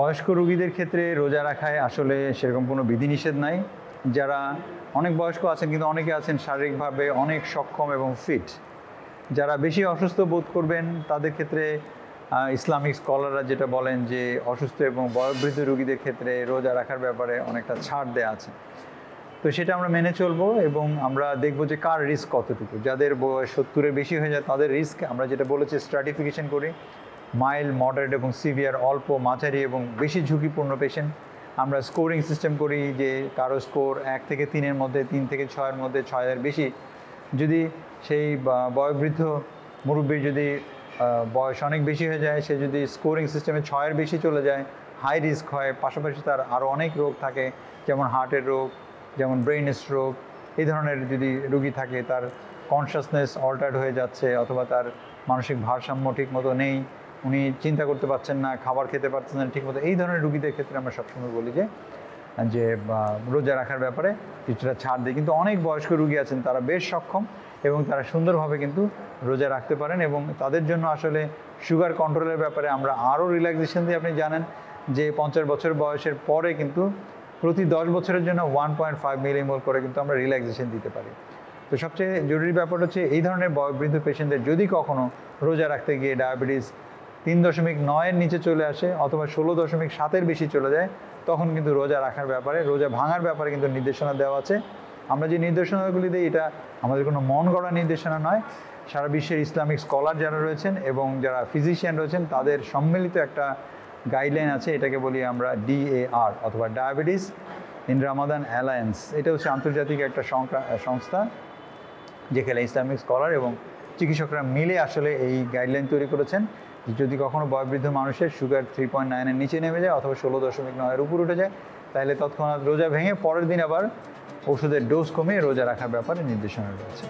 বয়স্ক রোগীদের ক্ষেত্রে রোজা রাখায় আসলে সেরকম কোনো বিধিনিষেধ নাই। যারা অনেক বয়স্ক আছেন কিন্তু অনেকে আছেন শারীরিকভাবে অনেক সক্ষম এবং ফিট, যারা বেশি অসুস্থ বোধ করবেন তাদের ক্ষেত্রে ইসলামিক স্কলাররা যেটা বলেন যে অসুস্থ এবং বয়োবৃদ্ধ রোগীদের ক্ষেত্রে রোজা রাখার ব্যাপারে অনেকটা ছাড় দেওয়া আছে। তো সেটা আমরা মেনে চলবো এবং আমরা দেখব যে কার রিস্ক কতটুকু। যাদের বয়স 70-এর বেশি হয়ে যায় তাদের রিস্ক আমরা যেটা বলেছি স্ট্র্যাটিফিকেশন করি, মাইল্ড, মডারেট এবং সিভিয়ার, অল্প, মাঝারি এবং বেশি ঝুঁকিপূর্ণ পেশেন্ট। আমরা স্কোরিং সিস্টেম করি যে কারো স্কোর 1 থেকে 3-এর মধ্যে, 3 থেকে 6-এর মধ্যে, 6-এর বেশি। যদি সেই বয়োবৃদ্ধ মুরব্বীর যদি বয়স অনেক বেশি হয়ে যায়, সে যদি স্কোরিং সিস্টেমে 6-এর বেশি চলে যায়, হাই রিস্ক হয়। পাশাপাশি তার আরও অনেক রোগ থাকে, যেমন হার্টের রোগ, যেমন ব্রেইন স্ট্রোক, এই ধরনের যদি রোগী থাকে, তার কনশাসনেস অল্টার্ড হয়ে যাচ্ছে অথবা তার মানসিক ভারসাম্য ঠিক মতো নেই, উনি চিন্তা করতে পারছেন না, খাবার খেতে পারছেন না ঠিকমতো, এই ধরনের রোগীদের ক্ষেত্রে আমরা সবসময় বলি যে রোজা রাখার ব্যাপারে কিছুটা ছাড় দিই। কিন্তু অনেক বয়স্ক রোগী আছেন তারা বেশ সক্ষম এবং তারা সুন্দরভাবে কিন্তু রোজা রাখতে পারেন এবং তাদের জন্য আসলে সুগার কন্ট্রোলের ব্যাপারে আমরা আরও রিল্যাক্সেশন দিই। আপনি জানেন যে 50 বছর বয়সের পরে কিন্তু প্রতি 10 বছরের জন্য 1.5 মিলিমোল করে কিন্তু আমরা রিল্যাক্সেশন দিতে পারি। তো সবচেয়ে জরুরি ব্যাপার হচ্ছে এই ধরনের বয়োবৃদ্ধ পেশেন্টদের যদি কখনো রোজা রাখতে গিয়ে ডায়াবেটিস 3.9-এর নিচে চলে আসে অথবা 16.7-এর বেশি চলে যায়, তখন কিন্তু রোজা রাখার ব্যাপারে, রোজা ভাঙার ব্যাপারে কিন্তু নির্দেশনা দেওয়া আছে। আমরা যে নির্দেশনাগুলি দিই এটা আমাদের কোনো মন গড়া নির্দেশনা নয়। সারা বিশ্বের ইসলামিক স্কলার যারা রয়েছেন এবং যারা ফিজিশিয়ান রয়েছেন তাদের সম্মিলিত একটা গাইডলাইন আছে, এটাকে বলি আমরা DAR অথবা ডায়াবেটিস ইন রামাদান অ্যালায়েন্স। এটা হচ্ছে আন্তর্জাতিক একটা সংস্থা যেখানে ইসলামিক স্কলার এবং চিকিৎসকরা মিলে আসলে এই গাইডলাইন তৈরি করেছেন। যদি কখনো বয়োবৃদ্ধ মানুষের সুগার 3.9-এর নিচে নেমে যায় অথবা 16.9-এর উপর উঠে যায়, তাহলে তৎক্ষণাৎ রোজা ভেঙে পরের দিন আবার ওষুধের ডোজ কমিয়ে রোজা রাখার ব্যাপারে নির্দেশনা রয়েছে।